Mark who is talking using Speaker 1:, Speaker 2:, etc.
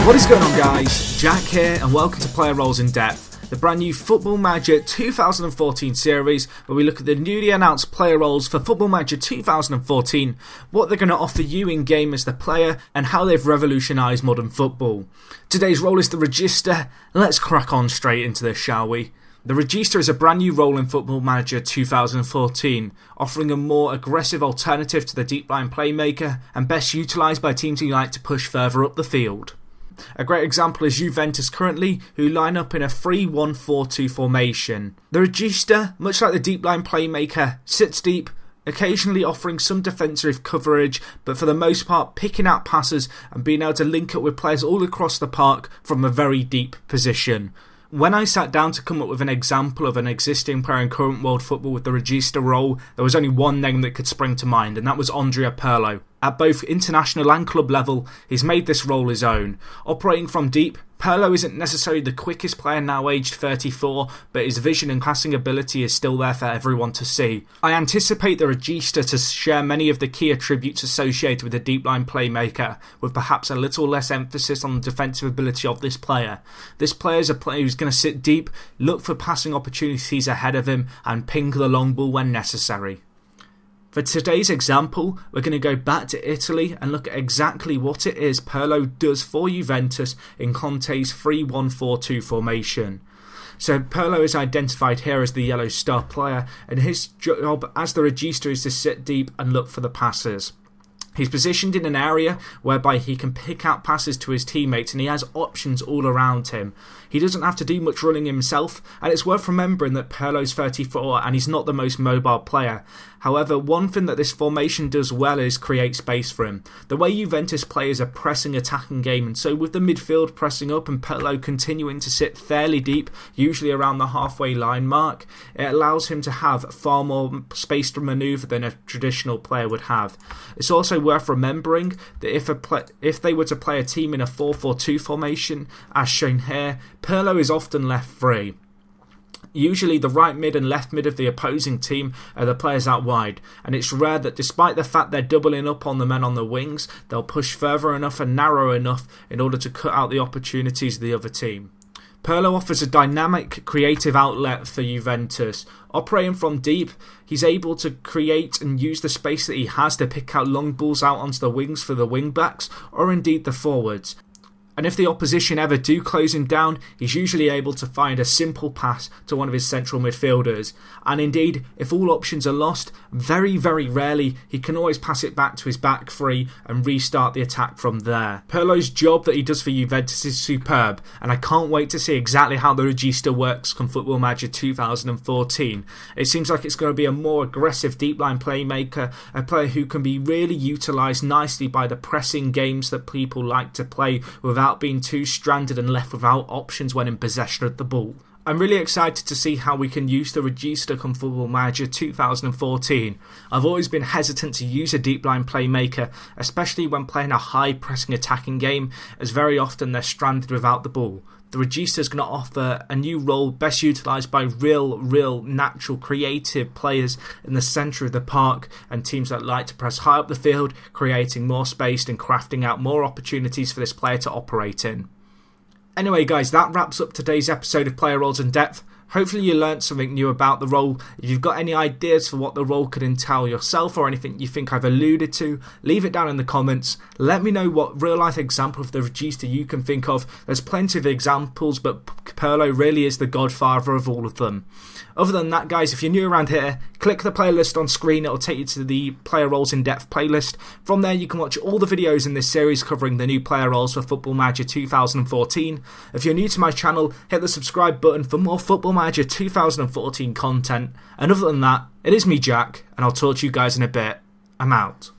Speaker 1: What is going on, guys? Jack here and welcome to Player Roles in Depth, the brand new Football Manager 2014 series where we look at the newly announced player roles for Football Manager 2014, what they're going to offer you in game as the player and how they've revolutionised modern football. Today's role is the Regista. Let's crack on straight into this, shall we? The Regista is a brand new role in Football Manager 2014, offering a more aggressive alternative to the deep line playmaker and best utilised by teams who like to push further up the field. A great example is Juventus currently, who line up in a 3-1-4-2 formation. The Regista, much like the deep line playmaker, sits deep, occasionally offering some defensive coverage, but for the most part picking out passes and being able to link up with players all across the park from a very deep position. When I sat down to come up with an example of an existing player in current world football with the Regista role, there was only one name that could spring to mind, and that was Andrea Pirlo. At both international and club level, he's made this role his own. Operating from deep, Pirlo isn't necessarily the quickest player now aged 34, but his vision and passing ability is still there for everyone to see. I anticipate the Regista to share many of the key attributes associated with the deep line playmaker, with perhaps a little less emphasis on the defensive ability of this player. This player is a player who's going to sit deep, look for passing opportunities ahead of him, and ping the long ball when necessary. For today's example, we're going to go back to Italy and look at exactly what it is Pirlo does for Juventus in Conte's 3-1-4-2 formation. So Pirlo is identified here as the yellow star player, and his job as the Regista is to sit deep and look for the passes. He's positioned in an area whereby he can pick out passes to his teammates and he has options all around him. He doesn't have to do much running himself, and it's worth remembering that Pirlo's 34 and he's not the most mobile player. However, one thing that this formation does well is create space for him. The way Juventus play is a pressing attacking game, and so with the midfield pressing up and Pirlo continuing to sit fairly deep, usually around the halfway line mark, it allows him to have far more space to manoeuvre than a traditional player would have. It's also worth remembering that if they were to play a team in a 4-4-2 formation, as shown here, Pirlo is often left free. Usually the right mid and left mid of the opposing team are the players out wide, and it's rare that despite the fact they're doubling up on the men on the wings, they'll push further enough and narrow enough in order to cut out the opportunities of the other team. Pirlo offers a dynamic, creative outlet for Juventus. Operating from deep, he's able to create and use the space that he has to pick out long balls out onto the wings for the wing-backs, or indeed the forwards. And if the opposition ever do close him down, he's usually able to find a simple pass to one of his central midfielders. And indeed, if all options are lost, very, very rarely, he can always pass it back to his back three and restart the attack from there. Pirlo's job that he does for Juventus is superb, and I can't wait to see exactly how the Regista works come Football Manager 2014. It seems like it's going to be a more aggressive deep line playmaker, a player who can be really utilised nicely by the pressing games that people like to play without being too stranded and left without options when in possession of the ball. I'm really excited to see how we can use the Regista come Football Manager 2014. I've always been hesitant to use a deep line playmaker, especially when playing a high pressing attacking game, as very often they're stranded without the ball. The Regista is going to offer a new role best utilised by real, natural, creative players in the centre of the park and teams that like to press high up the field, creating more space and crafting out more opportunities for this player to operate in. Anyway guys, that wraps up today's episode of Player Roles in Depth. Hopefully you learnt something new about the role. If you've got any ideas for what the role could entail yourself or anything you think I've alluded to, leave it down in the comments. Let me know what real life example of the Regista you can think of. There's plenty of examples, but Pirlo really is the godfather of all of them. Other than that guys, if you're new around here, click the playlist on screen. It'll take you to the Player Roles in Depth playlist. From there you can watch all the videos in this series covering the new player roles for Football Manager 2014. If you're new to my channel, hit the subscribe button for more Football Manager 2014 content. And other than that, it is me Jack, and I'll talk to you guys in a bit. I'm out.